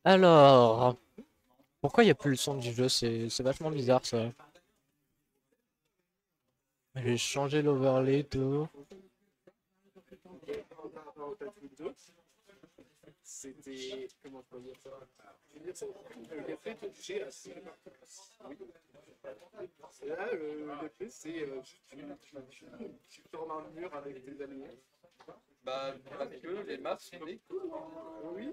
Alors, pourquoi il n'y a plus le son du jeu? C'est vachement bizarre ça. J'ai changé l'overlay de... C'était. Comment on peut dire ça? Je veux dire, le gameplay te touchait assez. Oui. Là, le gameplay, c'est. Tu tournes un mur avec tes alliés. Bah, parce que les maps sont des coups. Oui.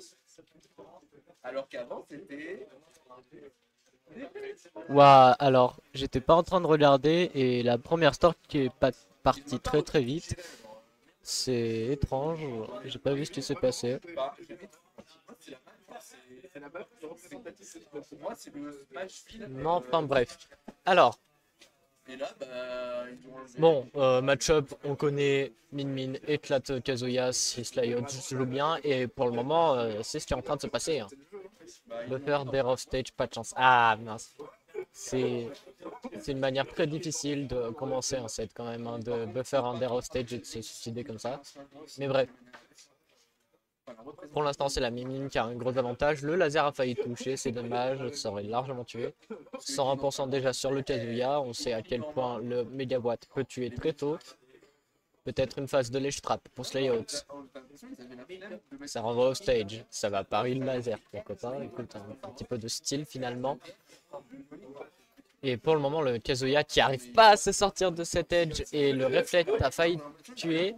Alors qu'avant, c'était. Ouah, alors, j'étais pas en train de regarder et la première store qui est partie très très vite. C'est étrange, j'ai pas vu ce qui s'est passé. Bah, c'est la map, pour moi, c'est le Smash Field. Non, enfin bref. Alors, Et là, bah, ils ont enlevé. bon, match-up, on connaît Min Min éclate Kazuya si Slayot joue bien et pour le moment, c'est ce qui est en train de se passer. Hein. Buffer, Dare of Stage, pas de chance. Ah mince. C'est une manière très difficile de commencer un set quand même, hein, de buffer un Dare of Stage et de se suicider comme ça. Mais bref. Pour l'instant, c'est la Mimine qui a un gros avantage. Le laser a failli toucher, c'est dommage, ça aurait largement tué. 101% déjà sur le Kazuya, on sait à quel point le Megawatt peut tuer très tôt. Peut-être une phase de ledge trap pour Slayouts. Ça renvoie au stage, ça va pari le laser, pourquoi pas. Écoute, un petit peu de style finalement. Et pour le moment, le Kazuya qui arrive pas à se sortir de cet edge et le Reflect a failli tuer.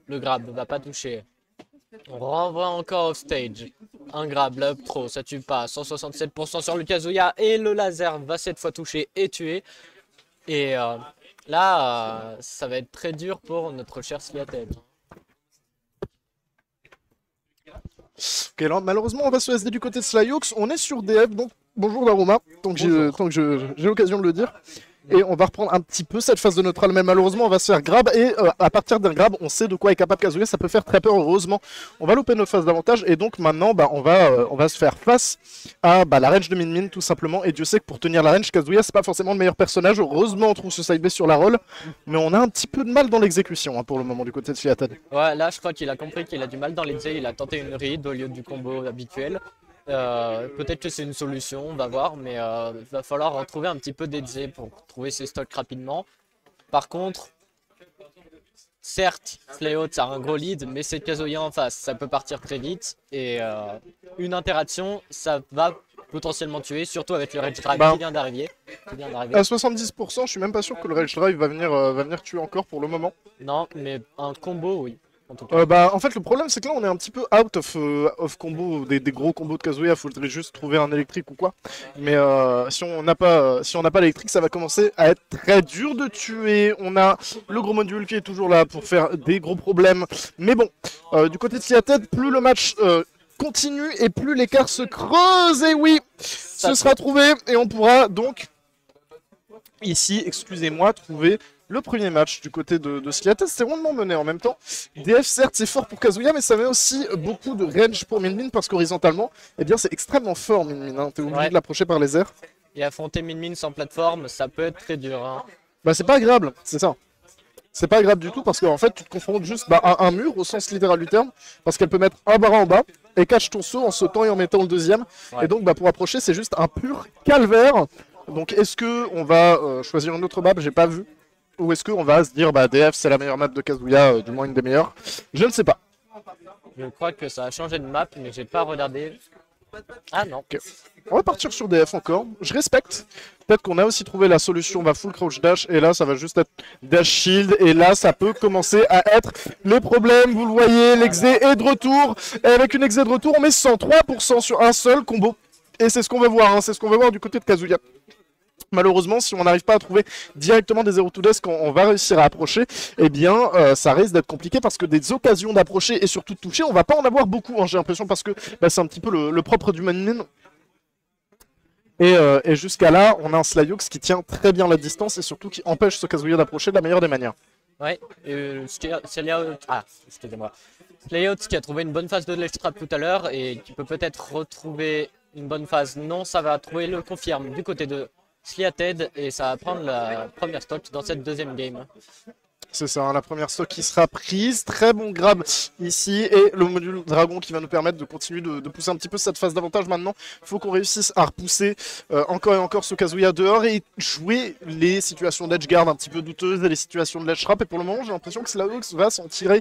Le grab ne va pas toucher. On renvoie encore off stage. Un grab, là, trop, ça tue pas. 167% sur le Kazuya et le laser va cette fois toucher et tuer. Et là, ça va être très dur pour notre cher Sliated. Ok, alors malheureusement, on va se SD du côté de Slyhawks. On est sur DF, donc bonjour Daruma, tant que j'ai l'occasion de le dire. Et on va reprendre un petit peu cette phase de neutral, mais malheureusement, on va se faire grab. Et à partir d'un grab, on sait de quoi est capable Kazuya. Ça peut faire très peur, heureusement. On va louper notre phase d'avantage. Et donc maintenant, bah, on va se faire face à la range de Min Min, tout simplement. Et Dieu sait que pour tenir la range, Kazuya, c'est pas forcément le meilleur personnage. Heureusement, on trouve ce side B sur la roll. Mais on a un petit peu de mal dans l'exécution hein, pour le moment du côté de Sliatad. Ouais, là, je crois qu'il a compris qu'il a du mal dans les jets. Il a tenté une read au lieu du combo habituel. Peut-être que c'est une solution, on va voir, mais il va falloir retrouver un petit peu d'EZ pour trouver ses stocks rapidement. Par contre, certes, Slayot a un gros lead, mais c'est Kazuya en face, ça peut partir très vite. Et une interaction, ça va potentiellement tuer, surtout avec le Rage Drive qui vient d'arriver. À 70%, je suis même pas sûr que le Rage Drive va venir tuer encore pour le moment. Non, mais un combo, oui. En fait, le problème, c'est que là, on est un petit peu out of combo, des gros combos de Kazuya. Il faudrait juste trouver un électrique ou quoi. Mais si on n'a pas l'électrique, ça va commencer à être très dur de tuer. On a le gros module qui est toujours là pour faire des gros problèmes. Mais bon, du côté de Seattle, plus le match continue et plus l'écart se creuse. Et oui, ce sera trouvé et on pourra donc ici, excusez-moi, trouver le premier match du côté de Seattle. C'est rondement mené en même temps. DF, certes, c'est fort pour Kazuya, mais ça met aussi beaucoup de range pour Min Min parce qu'horizontalement, eh bien, c'est extrêmement fort, Min Min. Hein. T'es obligé de l'approcher par les airs. Et affronter Min Min sans plateforme, ça peut être très dur. Hein. Bah, c'est pas agréable, c'est ça. C'est pas agréable du tout parce qu'en fait, tu te confrontes juste à un mur au sens littéral du terme parce qu'elle peut mettre un barra en bas et catch ton saut en sautant et en mettant le deuxième. Ouais. Et donc, pour approcher, c'est juste un pur calvaire. Donc, est-ce qu'on va choisir une autre map? J'ai pas vu. Ou est-ce qu'on va se dire, DF, c'est la meilleure map de Kazuya, du moins une des meilleures? Je ne sais pas. Je crois que ça a changé de map, mais j'ai pas regardé. Ah non. Okay. On va partir sur DF encore. Je respecte. Peut-être qu'on a aussi trouvé la solution. On va full crouch dash. Et là, ça va juste être dash shield. Et là, ça peut commencer à être les problèmes. Vous le voyez, l'exé est de retour. Et avec une exé de retour, on met 103% sur un seul combo. Et c'est ce qu'on veut voir. Hein. C'est ce qu'on veut voir du côté de Kazuya. Malheureusement, si on n'arrive pas à trouver directement des 0 to death quand on va réussir à approcher, eh bien, ça risque d'être compliqué parce que des occasions d'approcher et surtout de toucher, on va pas en avoir beaucoup, hein, j'ai l'impression, parce que c'est un petit peu le propre du Min. Et jusqu'à là, on a un Slyhawks qui tient très bien la distance et surtout qui empêche ce Kazuya d'approcher de la meilleure des manières. Ouais, excusez-moi. Slyhawks qui a trouvé une bonne phase de ledge trap tout à l'heure et qui peut peut-être retrouver une bonne phase. Non, ça va trouver le confirme du côté de Sliated et ça va prendre la première stock dans cette deuxième game. C'est ça, hein, la première stock qui sera prise. Très bon grab ici. Et le module dragon qui va nous permettre de continuer de pousser un petit peu cette phase d'avantage maintenant. Il faut qu'on réussisse à repousser encore et encore ce Kazuya dehors et jouer les situations d'edge guard un petit peu douteuses et les situations de ledge trap. Et pour le moment, j'ai l'impression que Slayox va s'en tirer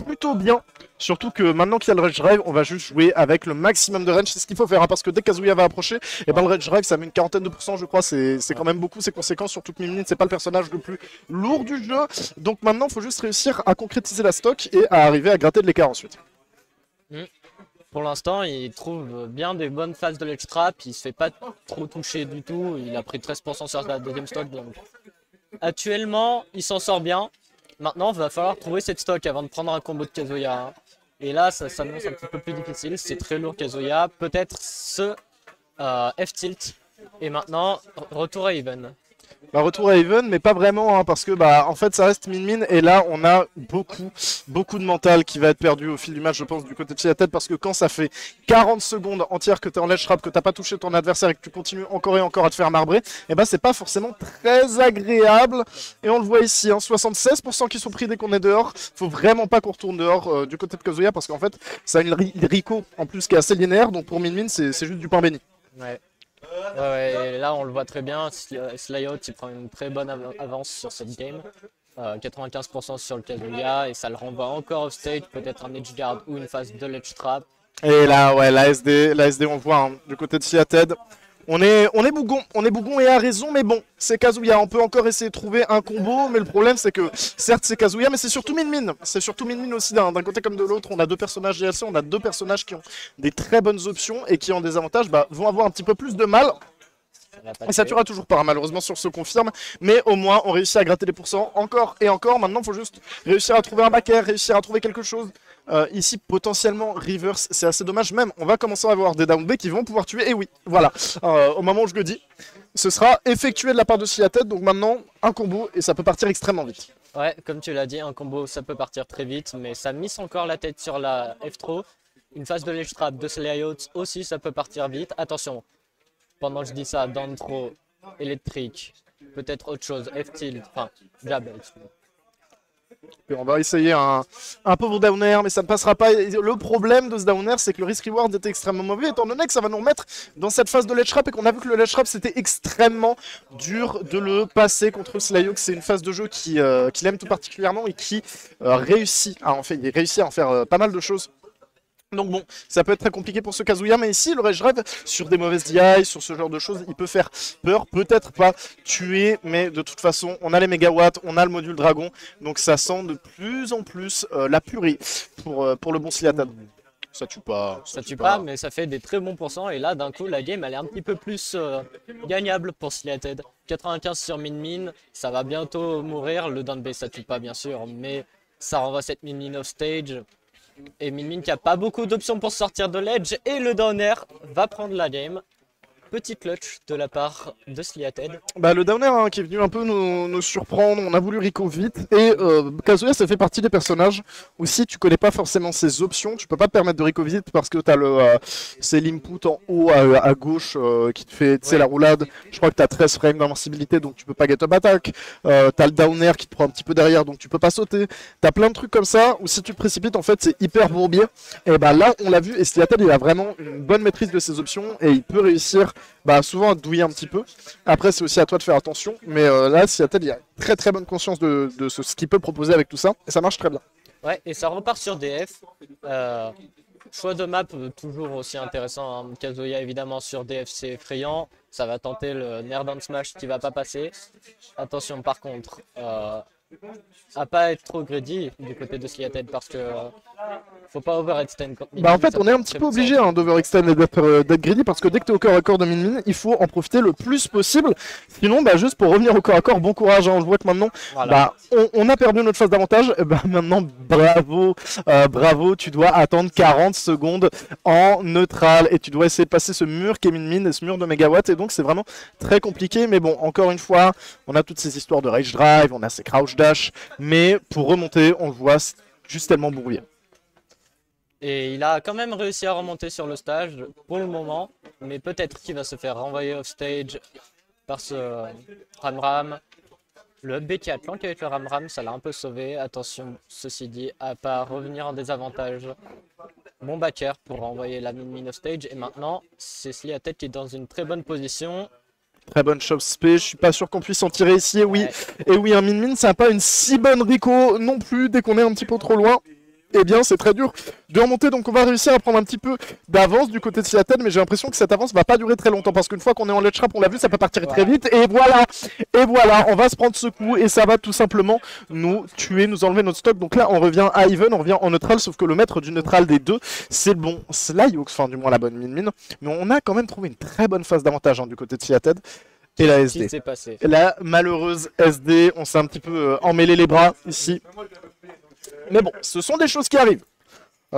plutôt bien. Surtout que maintenant qu'il y a le Rage Drive, on va juste jouer avec le maximum de range. C'est ce qu'il faut faire, hein, parce que dès que Kazuya va approcher, et ben le Rage Drive ça met une quarantaine de pourcents, je crois. C'est quand même beaucoup, c'est conséquent. Surtout que Mimine, c'est pas le personnage le plus lourd du jeu. Donc maintenant, il faut juste réussir à concrétiser la stock et à arriver à gratter de l'écart ensuite. Pour l'instant, il trouve bien des bonnes phases de ledge trap. Il se fait pas trop toucher du tout. Il a pris 13% sur la deuxième stock. Donc actuellement, il s'en sort bien. Maintenant, il va falloir trouver cette stock avant de prendre un combo de Kazuya, hein. Et là, ça s'annonce un petit peu plus difficile. C'est très lourd Kazuya. Peut-être ce F-tilt. Et maintenant, retour à Even. Bah, retour à Even, mais pas vraiment, hein, parce que bah en fait ça reste min-min, et là on a beaucoup de mental qui va être perdu au fil du match, je pense, du côté de Seattle, parce que quand ça fait 40 secondes entières que tu es en ledge trap, que t'as pas touché ton adversaire et que tu continues encore et encore à te faire marbrer, et bah c'est pas forcément très agréable, et on le voit ici, hein, 76% qui sont pris dès qu'on est dehors. Faut vraiment pas qu'on retourne dehors du côté de Kazuya, parce qu'en fait ça a une Rico en plus qui est assez linéaire, donc pour min-min c'est juste du pain béni. Ouais. Ouais, et là on le voit très bien, Slyot il prend une très bonne avance sur cette game, 95% sur le Kazuya, et ça le renvoie encore off stage, peut-être un edge guard ou une phase de ledge trap. Et là ouais, la SD on voit, hein, du côté de Seattle. On est bougon et à raison, mais bon, c'est Kazuya, on peut encore essayer de trouver un combo, mais le problème c'est que, certes c'est Kazuya, mais c'est surtout Min-Min, aussi d'un côté comme de l'autre. On a deux personnages DLC, on a deux personnages qui ont des très bonnes options et qui ont des avantages, bah, vont avoir un petit peu plus de mal. Et ça tuera toujours pas, malheureusement sur ce confirme, mais au moins on réussit à gratter les pourcents encore et encore. Maintenant il faut juste réussir à trouver un back air, réussir à trouver quelque chose. Ici potentiellement reverse, c'est assez dommage, même on va commencer à avoir des down B qui vont pouvoir tuer, et oui, voilà, au moment où je le dis, ce sera effectué de la part de Seattle, donc maintenant un combo et ça peut partir extrêmement vite. Ouais, comme tu l'as dit, un combo ça peut partir très vite, mais ça mise encore la tête sur la F-throw. Une phase de ledge trap de Slyot aussi ça peut partir vite, attention. Pendant que je dis ça, down throw, électrique, peut-être autre chose, F-tilt, enfin, jab. Et on va essayer un pauvre downer, mais ça ne passera pas. Et le problème de ce downer, c'est que le risk reward était extrêmement mauvais, étant donné que ça va nous remettre dans cette phase de ledge trap, et qu'on a vu que le ledge trap c'était extrêmement dur de le passer contre Slyok. C'est une phase de jeu qu'il aime tout particulièrement et qui réussit à en faire pas mal de choses. Donc bon, ça peut être très compliqué pour ce Kazuya, mais ici, le Rage Drive, sur des mauvaises DI, sur ce genre de choses, il peut faire peur, peut-être pas tuer, mais de toute façon, on a les mégawatts, on a le module dragon, donc ça sent de plus en plus la purée pour le bon Seattle. Ça tue pas. Ça tue pas, mais ça fait des très bons pourcents, et là, d'un coup, la game, elle est un petit peu plus gagnable pour Seattle. 95 sur min-min, ça va bientôt mourir, le down B, ça tue pas, bien sûr, mais ça renvoie cette min-min off stage. Et Min-Min qui a pas beaucoup d'options pour sortir de l'edge, et le downer va prendre la game. Petit clutch de la part de Sliated. Bah, le downer, hein, qui est venu un peu nous surprendre, on a voulu Rico vite, et Kazuya ça fait partie des personnages où si tu connais pas forcément ses options, tu peux pas te permettre de Rico vite parce que t'as c'est l'input en haut à gauche qui te fait la roulade. Je crois que t'as 13 frames d'invincibilité, donc tu peux pas get up attack. T'as le downer qui te prend un petit peu derrière, donc tu peux pas sauter. T'as plein de trucs comme ça où si tu te précipites, en fait c'est hyper bourbier. Et bah là on l'a vu, et Sliated il a vraiment une bonne maîtrise de ses options et il peut réussir souvent à te douiller un petit peu. Après c'est aussi à toi de faire attention, mais là Seattle il a très très bonne conscience de ce qu'il peut proposer avec tout ça, et ça marche très bien. Ouais, et ça repart sur DF. Choix de map toujours aussi intéressant, hein. Kazuya évidemment sur DF c'est effrayant, ça va tenter le Nair Down Smash qui va pas passer. Attention par contre à pas être trop greedy du côté de Seattle, parce que faut pas overextend. En fait on est un petit peu obligé d'overextend et d'être greedy, parce que dès que tu es au corps à corps de Min-Min, il faut en profiter le plus possible. Sinon juste pour revenir au corps à corps, bon courage, hein. On le voit que maintenant voilà. On a perdu notre phase d'avantage, maintenant bravo, tu dois attendre 40 secondes en neutral et tu dois essayer de passer ce mur qui est Min-Min et ce mur de mégawatts, et donc c'est vraiment très compliqué. Mais bon, encore une fois, on a toutes ces histoires de rage drive, on a ces crouch dash, mais pour remonter on le voit juste tellement bourrier. Et il a quand même réussi à remonter sur le stage pour le moment, mais peut-être qu'il va se faire renvoyer off stage par ce Ram. Le B qui a planqué avec le Ram-Ram, ça l'a un peu sauvé. Attention, ceci dit, à pas revenir en désavantage. Bon backer pour envoyer la min au stage. Et maintenant, c'est Sliated qui est dans une très bonne position. Très bonne shop spé, je suis pas sûr qu'on puisse en tirer ici. Et oui, Ouais. et oui, un min-min, ça n'a pas une si bonne Rico non plus dès qu'on est un petit peu trop loin. Eh bien, c'est très dur de remonter, donc on va réussir à prendre un petit peu d'avance du côté de Seattle, mais j'ai l'impression que cette avance va pas durer très longtemps, parce qu'une fois qu'on est en ledge trap, on l'a vu, ça peut partir très vite, et voilà, on va se prendre ce coup, et ça va tout simplement nous tuer, nous enlever notre stock. Donc là, on revient à even, on revient en neutral, sauf que le maître du neutral des deux, c'est le bon Slyhawks, enfin du moins la bonne min-min, mais on a quand même trouvé une très bonne phase d'avantage du côté de Seattle. Et la Qu'est-ce qui SD. s'est passé? La malheureuse SD, on s'est un petit peu emmêlé les bras ici. Mais bon, ce sont des choses qui arrivent.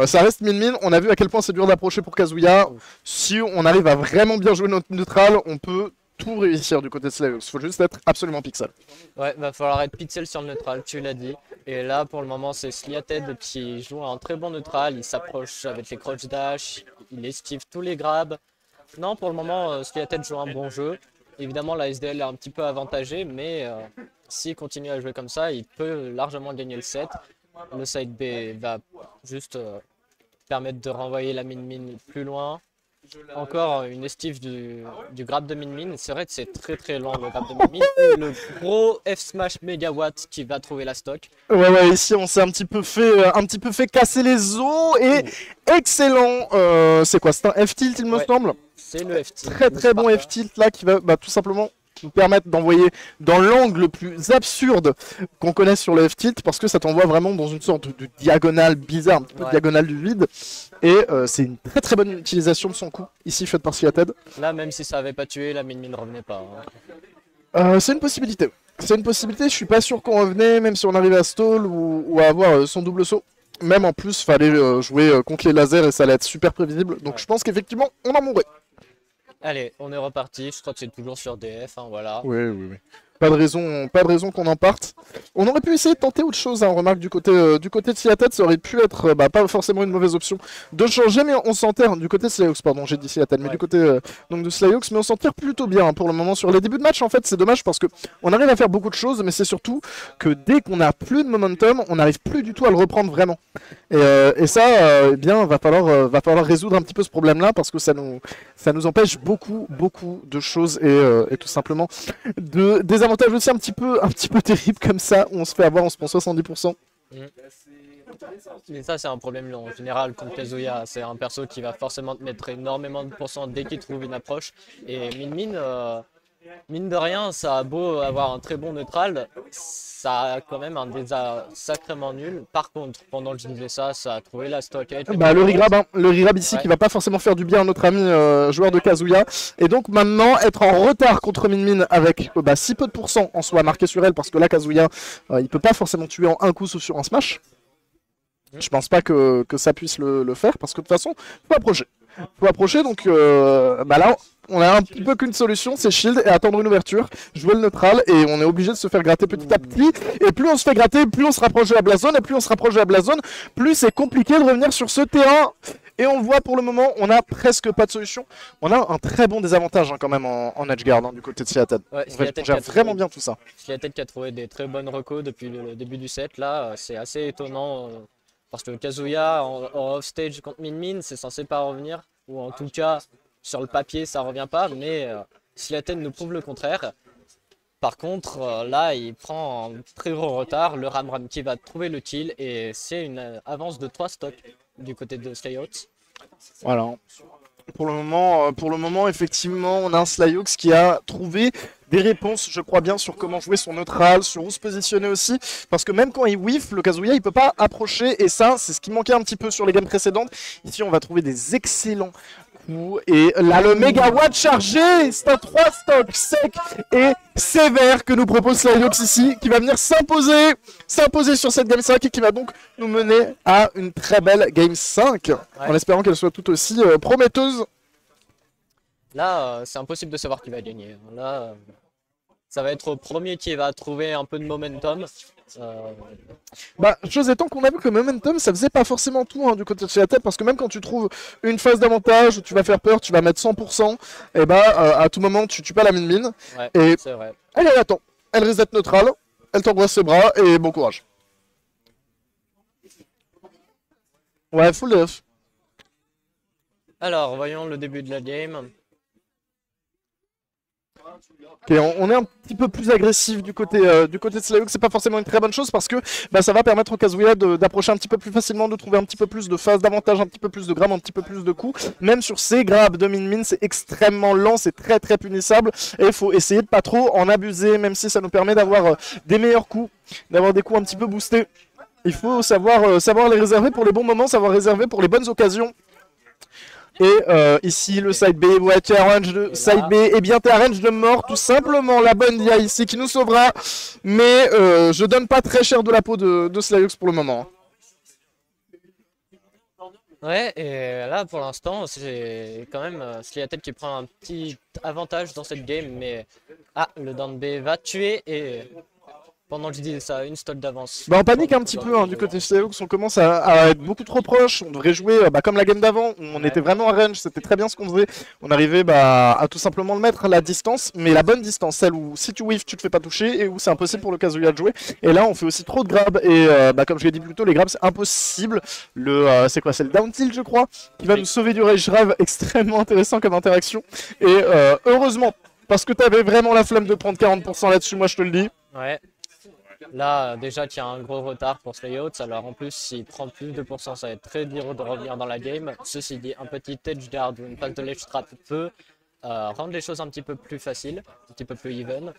Ça reste min-min, on a vu à quel point c'est dur d'approcher pour Kazuya. Si on arrive à vraiment bien jouer notre neutral, on peut tout réussir du côté de Slyhawks. Il faut juste être absolument pixel. Ouais, va falloir être pixel sur le neutral, tu l'as dit. Et là, pour le moment, c'est Sliated qui joue un très bon neutral. Il s'approche avec les crouch dash, il esquive tous les grabs. Non, pour le moment, Sliated joue un bon jeu. Évidemment, la SDL est un petit peu avantagée, mais s'il continue à jouer comme ça, il peut largement gagner le set. Le side B va juste permettre de renvoyer la min-min plus loin. Encore une esquive du grab de min-min. C'est vrai que c'est très lent le grab de min-min. Le gros F-smash mégawatt qui va trouver la stock. Ouais, ici on s'est un petit peu fait casser les os et excellent. C'est quoi? C'est un F-tilt, il me semble. C'est le F-tilt. Très bon F-tilt là qui va tout simplement nous permettre d'envoyer dans l'angle le plus absurde qu'on connaisse sur le F-tilt, parce que ça t'envoie vraiment dans une sorte de diagonale bizarre, un petit peu diagonale du vide. Et c'est une très bonne utilisation de son coup ici faite par Seattle. Là, même si ça avait pas tué, la min-min ne revenait pas. C'est une possibilité. C'est une possibilité, je suis pas sûr qu'on revenait, même si on arrivait à stall ou à avoir son double saut. Même en plus, fallait jouer contre les lasers et ça allait être super prévisible. Donc je pense qu'effectivement, on en mourrait. Allez, on est reparti. Je crois que c'est toujours sur DF, hein, voilà. Oui. Pas de raison qu'on en parte. On aurait pu essayer de tenter autre chose, hein. On remarque du côté de Seattle, ça aurait pu être pas forcément une mauvaise option de changer, mais on s'enterre du côté de Slyhawks, pardon, j'ai dit Seattle, mais du côté donc de Slyhawks, mais on s'en tire plutôt bien pour le moment sur les débuts de match. En fait, c'est dommage parce que on arrive à faire beaucoup de choses, mais c'est surtout que dès qu'on a plus de momentum, on n'arrive plus du tout à le reprendre vraiment. Et ça, eh bien, va falloir résoudre un petit peu ce problème-là, parce que ça nous empêche beaucoup de choses et tout simplement des avantages aussi un petit peu terribles comme ça, où on se fait avoir, on se prend 70%. Mais ça, c'est un problème en général contre Kazuya. C'est un perso qui va forcément te mettre énormément de pourcents dès qu'il trouve une approche. Et mine de rien, ça a beau avoir un très bon neutral, ça a quand même un désastre sacrément nul. Par contre, pendant que je disais ça, ça a trouvé la stock. Le regrab ici qui va pas forcément faire du bien à notre ami joueur de Kazuya. Et donc maintenant, être en retard contre min-min avec si peu de pourcents en soi marqué sur elle, parce que là, Kazuya, il peut pas forcément tuer en un coup sauf sur un smash. Je pense pas que ça puisse le faire, parce que de toute façon, faut approcher, donc là, on a un petit peu qu'une solution, c'est shield et attendre une ouverture, jouer le neutral, et on est obligé de se faire gratter petit à petit. Et plus on se fait gratter, plus on se rapproche de la Black Zone, et plus on se rapproche de la Black Zone, plus c'est compliqué de revenir sur ce T1. Et on le voit pour le moment, on a presque pas de solution. On a un très bon désavantage quand même en edgeguard du côté de Seattle. Ouais, on gère vraiment bien tout ça. Sliated qui a trouvé des très bonnes recos depuis le début du set, là, c'est assez étonnant. Parce que Kazuya en off-stage contre min-min, c'est censé pas revenir. Ou en tout cas, sur le papier, ça revient pas. Mais Sliated nous prouve le contraire. Par contre, là, il prend un très gros retard. Le Ram-Ram qui va trouver le kill. Et c'est une avance de 3 stocks du côté de Slyhawks. Voilà. Pour le moment, effectivement, on a un Slyhawks qui a trouvé des réponses, je crois bien, sur comment jouer son neutral, sur où se positionner aussi, parce que même quand il whiff, le Kazuya, il peut pas approcher, et ça, c'est ce qui manquait un petit peu sur les games précédentes. Ici, on va trouver des excellents coups, et là, le mégawatt chargé, c'est un 3 stock sec et sévère que nous propose Slyhawks ici, qui va venir s'imposer sur cette game 5, et qui va donc nous mener à une très belle game 5, en espérant qu'elle soit tout aussi prometteuse. Là, c'est impossible de savoir qui va gagner. Là, ça va être au premier qui va trouver un peu de momentum. Chose étant qu'on a vu que le momentum, ça faisait pas forcément tout du côté de Seattle, parce que même quand tu trouves une phase d'avantage où tu vas faire peur, tu vas mettre 100%, et à tout moment tu tues pas la min-min. Ouais, et c'est vrai. elle attend, elle reset neutrale, elle t'embrasse ses bras et bon courage. Ouais, full def. Alors, voyons le début de la game. Ok, on est un petit peu plus agressif du côté de Slayhawk, c'est pas forcément une très bonne chose parce que bah, ça va permettre au Kazuya d'approcher un petit peu plus facilement, de trouver un petit peu plus de phase d'avantage, un petit peu plus de grab, un petit peu plus de coups. Même sur ces grabs de min-min, c'est extrêmement lent, c'est très très punissable et il faut essayer de pas trop en abuser, même si ça nous permet d'avoir des meilleurs coups, d'avoir des coups un petit peu boostés. Il faut savoir les réserver pour les bons moments, savoir réserver pour les bonnes occasions. Et ici le side B, ouais, tu es à range de side B, et bien tu es à range de mort, tout simplement. La bonne DIA ici qui nous sauvera, mais je donne pas très cher de la peau de Slayhawk pour le moment. Ouais, et là pour l'instant, c'est quand même Sliatel qui prend un petit avantage dans cette game, mais le down B va tuer et pendant que je dis ça, une stock d'avance. Bah on panique un petit peu hein, du côté Slayhawk, on commence à être beaucoup trop proche, on devrait jouer comme la game d'avant, on était vraiment à range, c'était très bien ce qu'on faisait, on arrivait à tout simplement le mettre à la distance, mais la bonne distance, celle où si tu whiff tu te fais pas toucher et où c'est impossible pour le Kazuya de jouer, et là on fait aussi trop de grabs et comme je l'ai dit plus tôt, les grabs c'est impossible, c'est quoi, c'est le down tilt je crois, qui va nous sauver du rage grab, extrêmement intéressant comme interaction, et heureusement, parce que t'avais vraiment la flemme de prendre 40% là-dessus, moi je te le dis. Ouais. Là, déjà, qu'il y a un gros retard pour Slayhawk, alors en plus, s'il prend plus de pourcents, ça va être très dur de revenir dans la game. Ceci dit, un petit edge guard ou une phase de ledge trap peut rendre les choses un petit peu plus faciles, un petit peu plus even.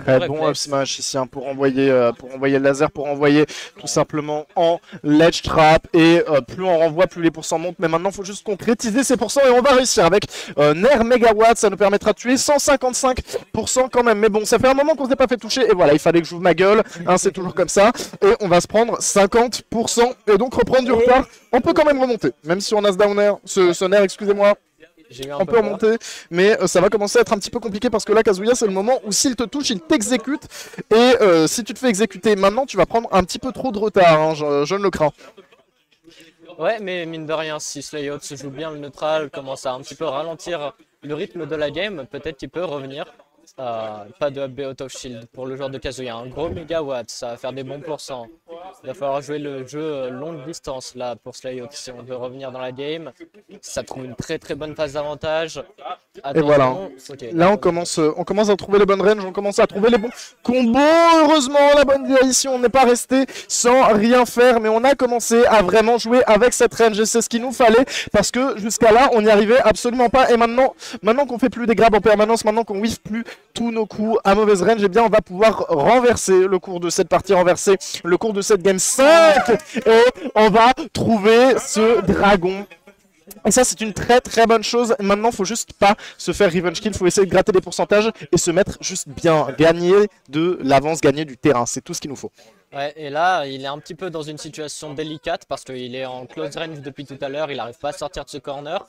Très bon up smash ici hein, pour envoyer le laser, pour envoyer tout simplement en ledge trap et plus on renvoie plus les pourcents montent, mais maintenant il faut juste concrétiser ces pourcents et on va réussir avec Nair Megawatt, ça nous permettra de tuer 155% quand même, mais bon ça fait un moment qu'on s'est pas fait toucher et voilà il fallait que j'ouvre ma gueule, hein, c'est toujours comme ça et on va se prendre 50% et donc reprendre du retard, on peut quand même remonter, même si on a ce downer, ce Nair excusez-moi. On peut remonter, mais ça va commencer à être un petit peu compliqué parce que là, Kazuya, c'est le moment où s'il te touche, il t'exécute. Et si tu te fais exécuter maintenant, tu vas prendre un petit peu trop de retard, hein, je ne le crains. Ouais, mais mine de rien, si Slayhawk se joue bien le neutral, commence à un petit peu ralentir le rythme de la game, peut-être qu'il peut revenir. Pas de up B out of shield pour le joueur de Kazuya. Un gros mégawatt, ça va faire des bons pourcents. Il va falloir jouer le jeu longue distance là pour Slayhawk si on veut revenir dans la game. Ça trouve une très très bonne phase d'avantage. Et voilà. Okay, là on commence à trouver les bonnes ranges, on commence à trouver les bons combos. Heureusement la bonne DA ici, on n'est pas resté sans rien faire, mais on a commencé à vraiment jouer avec cette range et c'est ce qu'il nous fallait parce que jusqu'à là on n'y arrivait absolument pas. Et maintenant qu'on fait plus des grabs en permanence, maintenant qu'on whiff plus tous nos coups à mauvaise range, eh bien on va pouvoir renverser le cours de cette partie, renverser le cours de cette game 5 et on va trouver ce dragon. Et ça c'est une très très bonne chose. Maintenant faut juste pas se faire revenge kill, faut essayer de gratter des pourcentages et se mettre juste bien, gagner de l'avance, gagner du terrain, c'est tout ce qu'il nous faut. Ouais, et là il est un petit peu dans une situation délicate parce qu'il est en close range depuis tout à l'heure, il n'arrive pas à sortir de ce corner.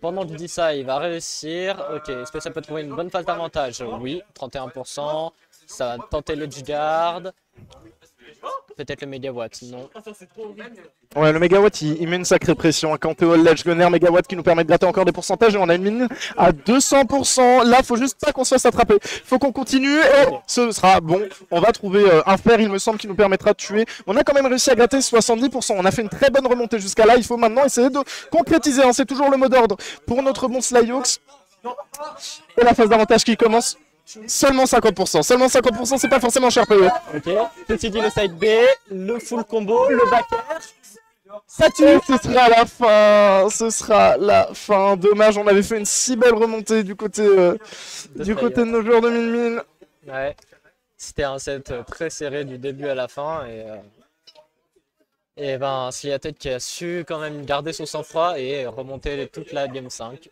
Pendant que je dis ça, il va réussir. Ok, est-ce que ça peut trouver une bonne phase d'avantage? Oui, 31%, ça va tenter le edge guard. Peut-être le mégawatt, non. Ouais, le mégawatt il met une sacrée pression. Quand t'es all ledge, le Nair mégawatt qui nous permet de gratter encore des pourcentages et on a une mine à 200%. Là, faut juste pas qu'on se fasse attraper. Faut qu'on continue et ce sera bon. On va trouver un fer, il me semble, qui nous permettra de tuer. On a quand même réussi à gratter 70%. On a fait une très bonne remontée jusqu'à là. Il faut maintenant essayer de concrétiser. Hein. C'est toujours le mot d'ordre pour notre bon Slayhawk. Et la phase d'avantage qui commence. Seulement 50%, seulement 50%, c'est pas forcément cher payé. Ok, ceci dit le side B, le full combo, le back air. Ça tue, ce sera la fin, ce sera la fin. Dommage, on avait fait une si belle remontée du côté de nos joueurs de min-min. Ouais, c'était un set très serré du début à la fin et ben Sliatel qui a su quand même garder son sang-froid et remonter toute la game 5.